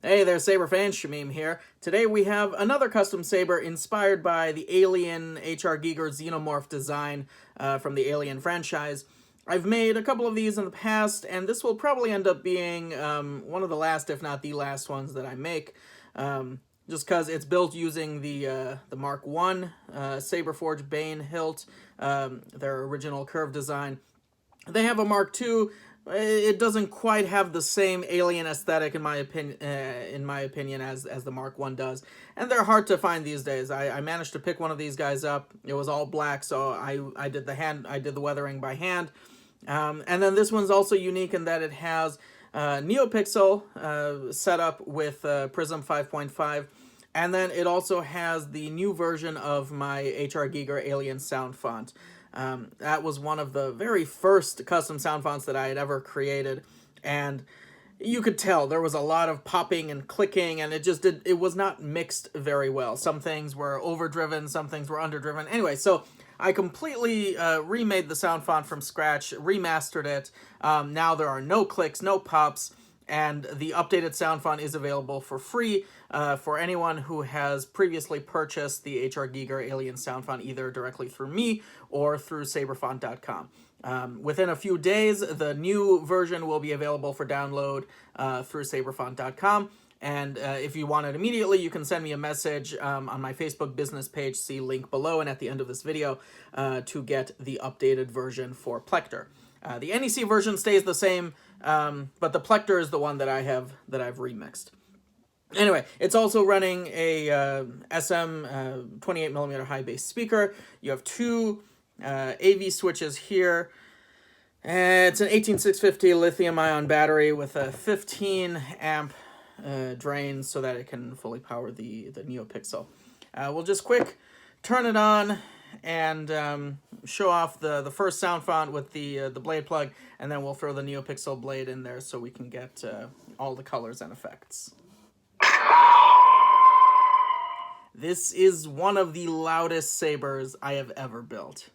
Hey there, Saber fans, Shamim here. Today we have another custom saber inspired by the Alien H.R. Giger Xenomorph design from the Alien franchise. I've made a couple of these in the past, and this will probably end up being one of the last, if not the last ones that I make. Just because it's built using the Mark I Saber-Forged Bane hilt, their original curve design. They have a Mark II. It doesn't quite have the same alien aesthetic, in my opinion, as the Mark I does, and they're hard to find these days. I managed to pick one of these guys up. It was all black, so I did the weathering by hand, and then this one's also unique in that it has Neopixel set up with Prism 5.5. And then it also has the new version of my H.R. Giger Alien sound font. That was one of the very first custom sound fonts that I had ever created, and you could tell there was a lot of popping and clicking, and it was not mixed very well. Some things were overdriven, some things were underdriven. Anyway, so I completely remade the sound font from scratch, remastered it. Now there are no clicks, no pops, and the updated sound font is available for free for anyone who has previously purchased the H.R. Giger Alien sound font either directly through me or through saberfont.com. Within a few days, the new version will be available for download through saberfont.com. And if you want it immediately, you can send me a message on my Facebook business page, see link below and at the end of this video, to get the updated version for Plector. The NEC version stays the same, but the Plector is the one that I've remixed. Anyway, it's also running a SM 28mm high bass speaker. You have two AV switches here. It's an 18650 lithium-ion battery with a 15 amp drain so that it can fully power the Neopixel. We'll just quick turn it on and show off the first sound font with the blade plug, and then we'll throw the Neopixel blade in there so we can get all the colors and effects. This is one of the loudest sabers I have ever built.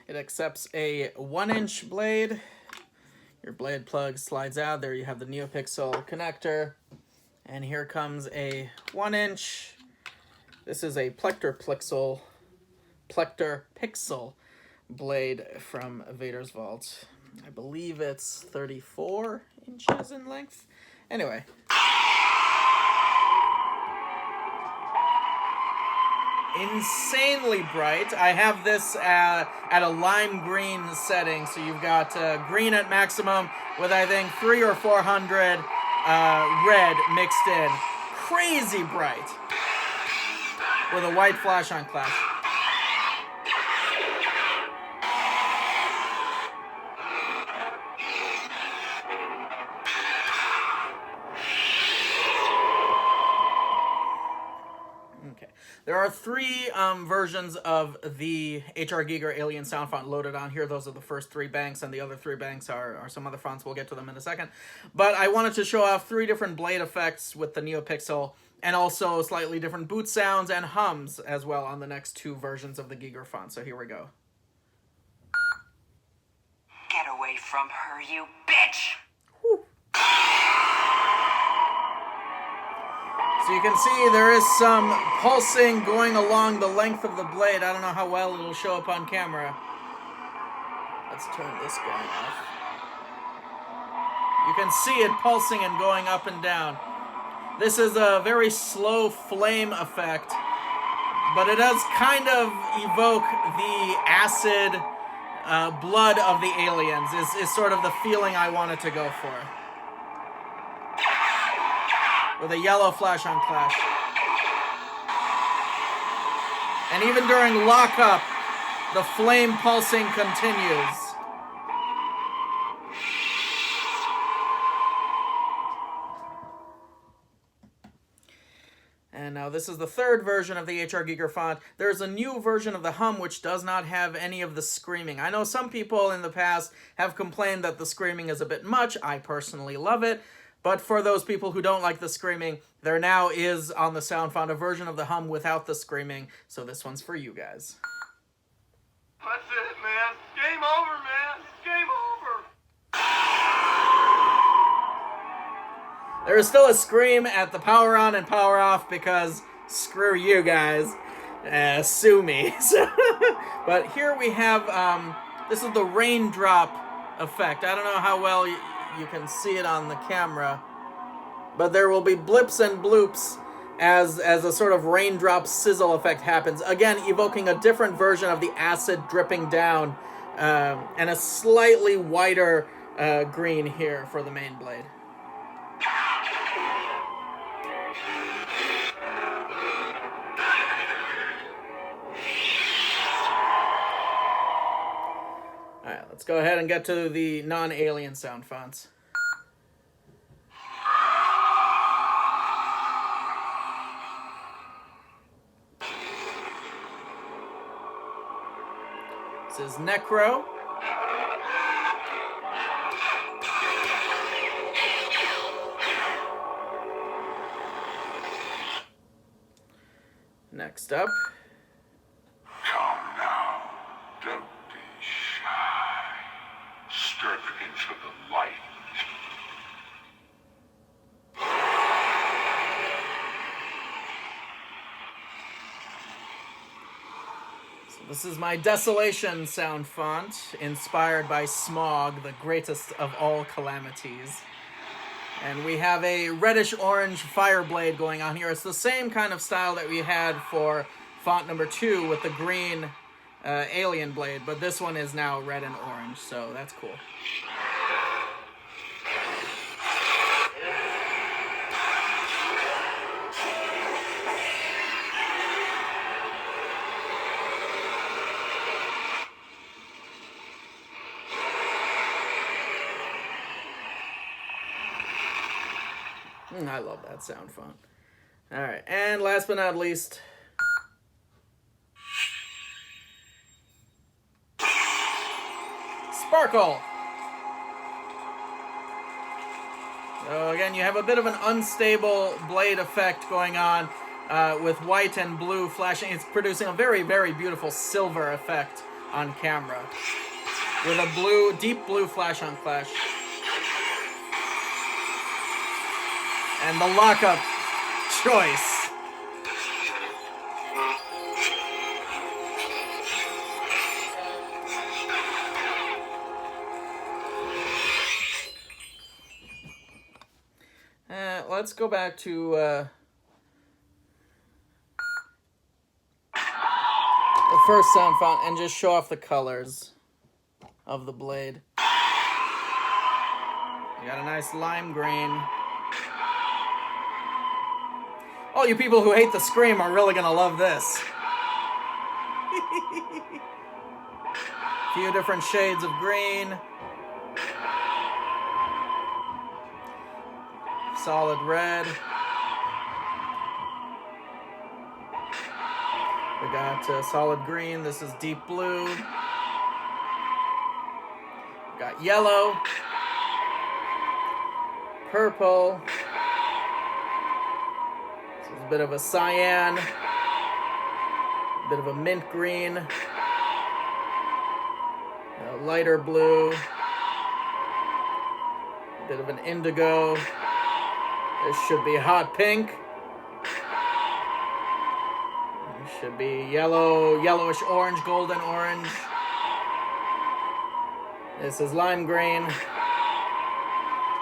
It accepts a 1-inch blade. Your blade plug slides out. There you have the Neopixel connector. And here comes a 1-inch. This is a Plector Pixel blade from Vader's Vault. I believe it's 34 inches in length. Anyway. Insanely bright. I have this at a lime green setting, so you've got green at maximum with I think 300 or 400 red mixed in. Crazy bright with a white flash on clash. There are three versions of the H.R. Giger Alien sound font loaded on here. Those are the first three banks, and the other three banks are some other fonts. We'll get to them in a second. But I wanted to show off three different blade effects with the Neopixel, and also slightly different boot sounds and hums as well on the next two versions of the Giger font. So here we go. Get away from her, you bitch! Whew. So you can see there is some pulsing going along the length of the blade. I don't know how well it'll show up on camera. Let's turn this guy off. You can see it pulsing and going up and down. This is a very slow flame effect, but it does kind of evoke the acid blood of the aliens, is sort of the feeling I wanted to go for. With a yellow flash on clash. And even during lockup, the flame pulsing continues. now this is the third version of the HR Giger font. There's a new version of the hum which does not have any of the screaming. I know some people in the past have complained that the screaming is a bit much. I personally love it. But for those people who don't like the screaming, there now is on the sound font a version of the hum without the screaming. So this one's for you guys. That's it, man. Game over, man. Game over. There is still a scream at the power on and power off because screw you guys. Sue me. But here we have, this is the raindrop effect. I don't know how well you can see it on the camera, but there will be blips and bloops as a sort of raindrop sizzle effect happens. Again, evoking a different version of the acid dripping down, and a slightly whiter green here for the main blade. Alright, let's go ahead and get to the non-alien sound fonts. This is Necro. Next up. Come now. Don't be shy. Step into the light. This is my Desolation sound font, inspired by smog, the greatest of all calamities. And we have a reddish-orange fire blade going on here. It's the same kind of style that we had for font number 2 with the green alien blade, but this one is now red and orange, so that's cool. I love that sound font. Alright, and last but not least, Sparkle! So again, you have a bit of an unstable blade effect going on with white and blue flashing. It's producing a very, very beautiful silver effect on camera with a blue, deep blue flash on flash. And the lockup choice. Let's go back to the first sound font and just show off the colors of the blade. You got a nice lime green. All you people who hate the scream are really gonna love this. A few different shades of green. Solid red. We got solid green. This is deep blue. We got yellow. Purple. This is a bit of a cyan. A bit of a mint green. A lighter blue. A bit of an indigo. This should be hot pink. This should be yellow, yellowish orange, golden orange. This is lime green.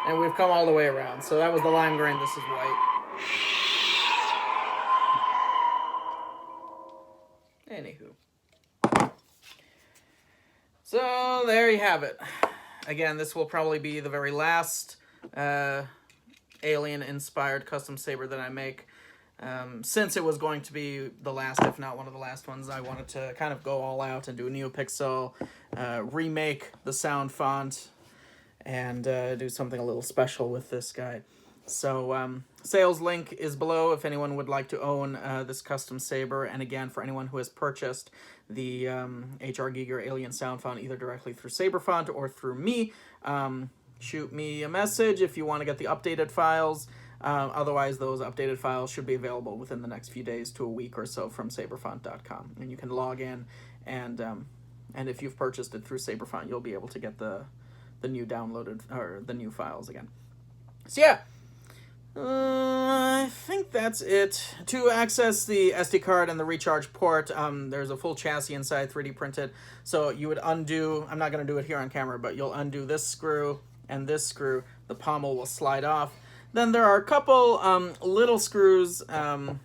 And we've come all the way around. So that was the lime green, this is white. Anywho. So there you have it. Again, this will probably be the very last alien-inspired custom saber that I make. Since it was going to be the last, if not one of the last ones, I wanted to kind of go all out and do a Neopixel, remake the sound font, and do something a little special with this guy. So sales link is below if anyone would like to own this custom saber. And again, for anyone who has purchased the HR Giger Alien Sound Font either directly through Saberfont or through me, shoot me a message if you want to get the updated files. Otherwise, those updated files should be available within the next few days to a week or so from saberfont.com. And you can log in, and if you've purchased it through Saberfont, you'll be able to get the new downloaded, or the new files again. So yeah, I think that's it. To access the SD card and the recharge port, there's a full chassis inside, 3D printed. So you would undo, I'm not going to do it here on camera, but you'll undo this screw and this screw. The pommel will slide off. Then there are a couple little screws on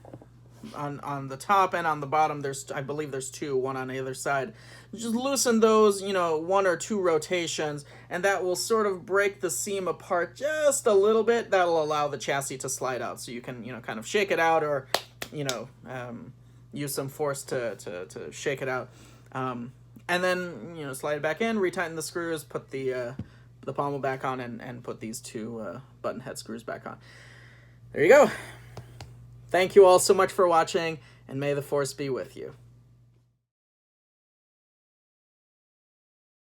the top and on the bottom. I believe there's two, one on either side. Just loosen those, 1 or 2 rotations, and that will sort of break the seam apart just a little bit. That'll allow the chassis to slide out, so you can, kind of shake it out, or, use some force to shake it out. And then, slide it back in, retighten the screws, put the pommel back on, and put these 2 button head screws back on. There you go. Thank you all so much for watching, and may the force be with you.